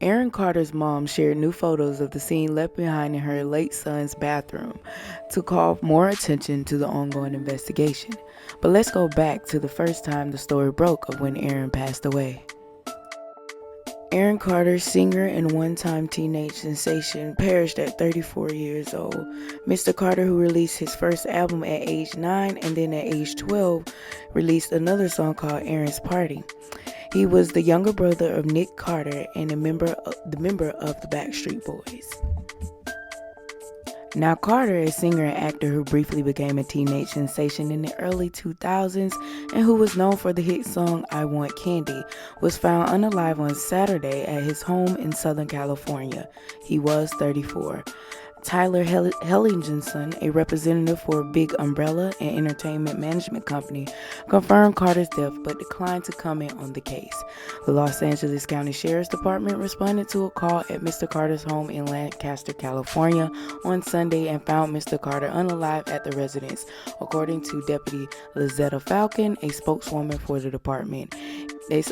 Aaron Carter's mom shared new photos of the scene left behind in her late son's bathroom to call more attention to the ongoing investigation. But let's go back to the first time the story broke of when Aaron passed away. Aaron Carter, singer and one-time teenage sensation, perished at 34 years old. Mr. Carter, who released his first album at age 9 and then at age 12, released another song called Aaron's Party. He was the younger brother of Nick Carter and a member of the Backstreet Boys. Now, Carter, a singer and actor who briefly became a teenage sensation in the early 2000s and who was known for the hit song I Want Candy, was found unalive on Saturday at his home in Southern California. He was 34. Tyler Hellingenson, a representative for Big Umbrella, an entertainment management company, confirmed Carter's death but declined to comment on the case. The Los Angeles County Sheriff's Department responded to a call at Mr. Carter's home in Lancaster, California on Sunday and found Mr. Carter unalive at the residence, according to Deputy Lizetta Falcon, a spokeswoman for the department. She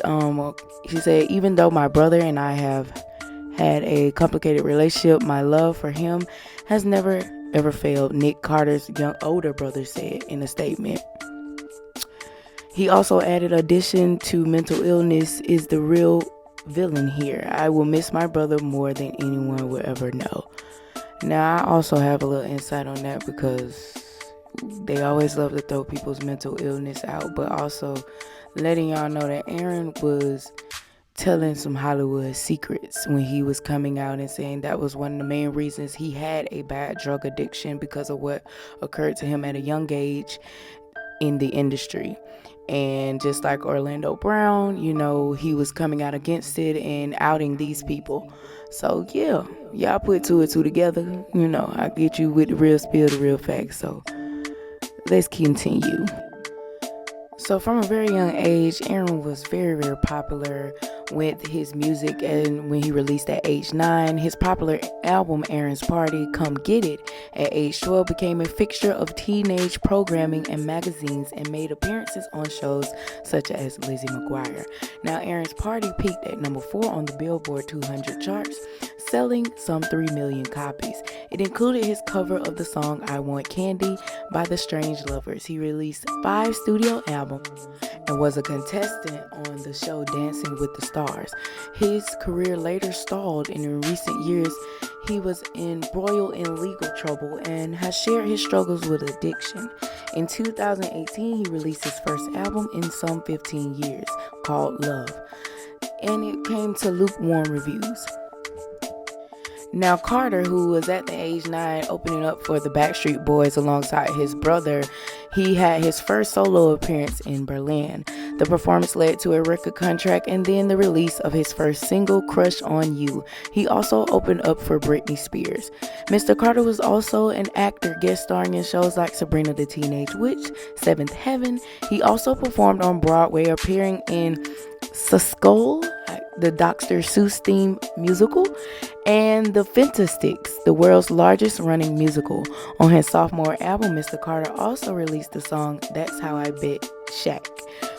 said, "Even though my brother and I have had a complicated relationship, my love for him has never ever failed," Nick Carter's older brother said in a statement. He also added, "Addition to mental illness is the real villain here. I will miss my brother more than anyone will ever know." Now, I also have a little insight on that because they always love to throw people's mental illness out, but also letting y'all know that Aaron was telling some Hollywood secrets when he was coming out and saying that was one of the main reasons he had a bad drug addiction, because of what occurred to him at a young age in the industry. And just like Orlando Brown, he was coming out against it and outing these people. So yeah, y'all put two and two together. I get you with the real spill, the real facts. So let's continue. So from a very young age, Aaron was very, very popular with his music, and when he released at age 9, his popular album Aaron's Party, Come Get It, at age 12 became a fixture of teenage programming and magazines and made appearances on shows such as Lizzie McGuire. Now, Aaron's Party peaked at number 4 on the Billboard 200 charts, selling some 3 million copies. It included his cover of the song I Want Candy by the Strange Lovers. He released 5 studio albums and was a contestant on the show Dancing with the Stars. His career later stalled, and in recent years he was embroiled in legal trouble and has shared his struggles with addiction. In 2018, he released his first album in some 15 years called Love, and it came to lukewarm reviews. Now, Carter, who was at the age 9 opening up for the Backstreet Boys alongside his brother, he had his first solo appearance in Berlin. The performance led to a record contract and then the release of his first single, Crush on You. He also opened up for Britney Spears. Mr. Carter was also an actor, guest starring in shows like Sabrina the Teenage Witch, Seventh Heaven. He also performed on Broadway, appearing in Skull, the Dr. Seuss theme musical, and The Fantastics, the world's largest running musical. On his sophomore album, Mr. Carter also released the song That's How I Bet Shaq,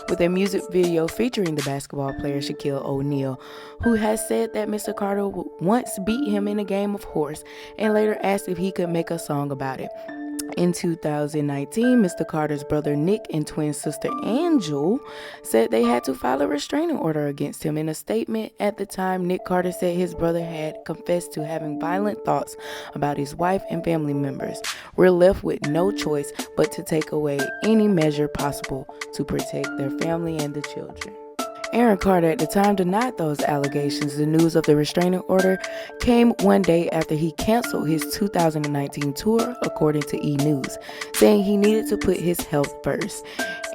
with a music video featuring the basketball player Shaquille O'Neal, who has said that Mr. Carter once beat him in a game of horse and later asked if he could make a song about it. In 2019, Mr. Carter's brother Nick and twin sister Angel said they had to file a restraining order against him. In a statement at the time, Nick Carter said his brother had confessed to having violent thoughts about his wife and family members. We're left with no choice but to take away any measure possible to protect their family and the children. Aaron Carter at the time denied those allegations. The news of the restraining order came one day after he canceled his 2019 tour, according to E! News, saying he needed to put his health first.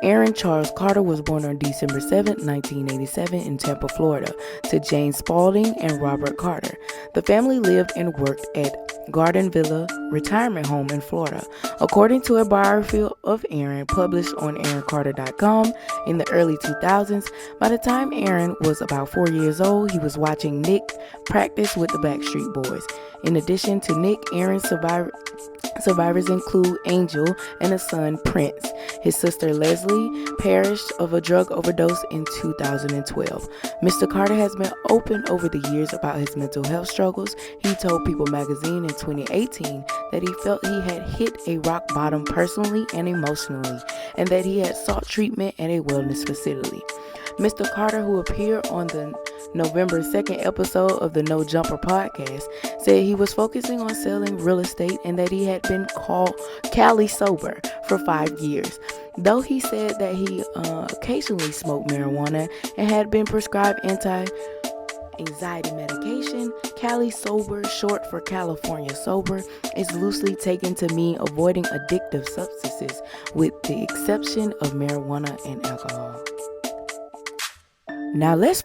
Aaron Charles Carter was born on December 7, 1987 in Tampa, Florida, to Jane Spalding and Robert Carter. The family lived and worked at Garden Villa retirement home in Florida. According to a biography of Aaron published on AaronCarter.com in the early 2000s, by the time Aaron was about 4 years old, he was watching Nick practice with the Backstreet Boys. In addition to Nick, Aaron's survivors include Angel and a son, Prince. His sister Leslie perished of a drug overdose in 2012. Mr. Carter has been open over the years about his mental health struggles. He told People magazine in 2018 that he felt he had hit a rock bottom personally and emotionally, and that he had sought treatment at a wellness facility. Mr. Carter, who appeared on the November 2nd episode of the No Jumper podcast, said he was focusing on selling real estate and that he had been called Cali sober for 5 years. Though he said that he occasionally smoked marijuana and had been prescribed anti-anxiety medication, Cali sober, short for California sober, is loosely taken to mean avoiding addictive substances, with the exception of marijuana and alcohol. Now let's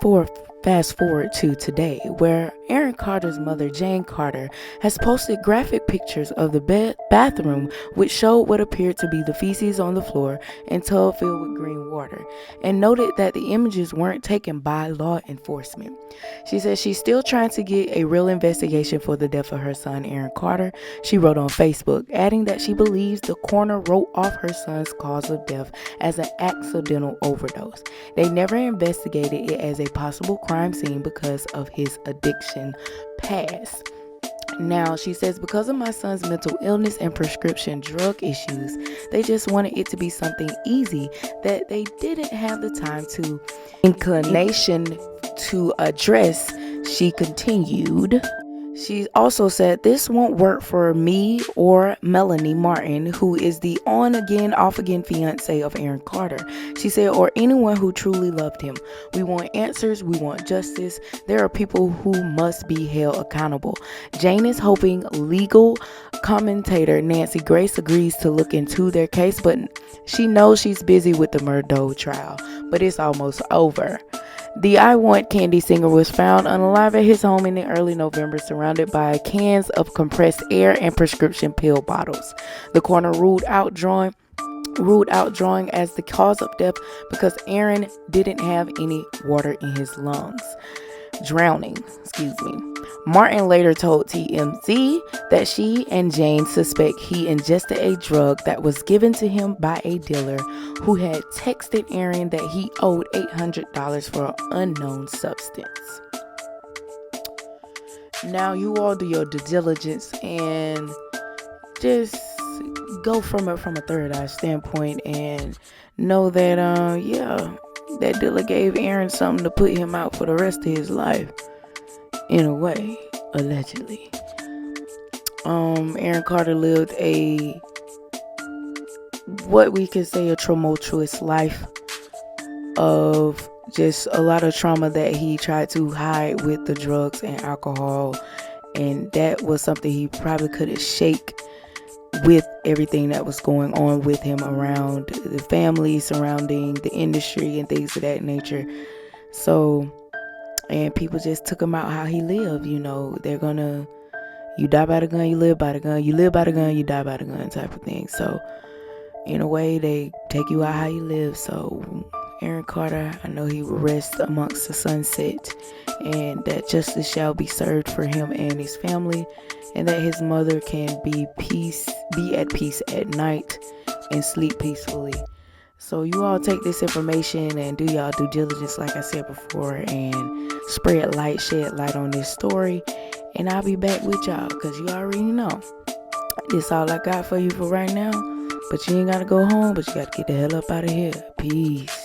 fast forward to today, where Aaron Carter's mother, Jane Carter, has posted graphic pictures of the bathroom, which showed what appeared to be the feces on the floor and tub filled with green water, and noted that the images weren't taken by law enforcement. She says she's still trying to get a real investigation for the death of her son, Aaron Carter. She wrote on Facebook, adding that she believes the coroner wrote off her son's cause of death as an accidental overdose. They never investigated it as a possible crime scene because of his addiction past. Now, she says, because of my son's mental illness and prescription drug issues, they just wanted it to be something easy that they didn't have the time to inclination to address, she continued. She also said, this won't work for me or Melanie Martin, who is the on-again, off-again fiance of Aaron Carter. She said, or anyone who truly loved him. We want answers. We want justice. There are people who must be held accountable. Jane is hoping legal commentator Nancy Grace agrees to look into their case, but she knows she's busy with the Murdo trial, but it's almost over. The I Want Candy singer was found unalive at his home in the early November, surrounded by cans of compressed air and prescription pill bottles. The coroner ruled out drawing as the cause of death because Aaron didn't have any water in his lungs. Drowning. Martin later told TMZ that she and Jane suspect he ingested a drug that was given to him by a dealer who had texted Aaron that he owed $800 for an unknown substance. Now, you all do your due diligence and just go from a third eye standpoint and know that that dealer gave Aaron something to put him out for the rest of his life. In a way, allegedly. Aaron Carter lived what we could say a tumultuous life of just a lot of trauma that he tried to hide with the drugs and alcohol, and that was something he probably couldn't shake with everything that was going on with him around the family, surrounding the industry and things of that nature. And people just took him out how he lived. You die by the gun, you live by the gun. You live by the gun, you die by the gun type of thing. So, in a way, they take you out how you live. So, Aaron Carter, I know he will rest amongst the sunset, and that justice shall be served for him and his family, and that his mother can be at peace at night and sleep peacefully. So you all take this information and do y'all due diligence, like I said before, and shed light on this story. And I'll be back with y'all, because you already know. This all I got for you for right now. But you ain't got to go home, but you got to get the hell up out of here. Peace.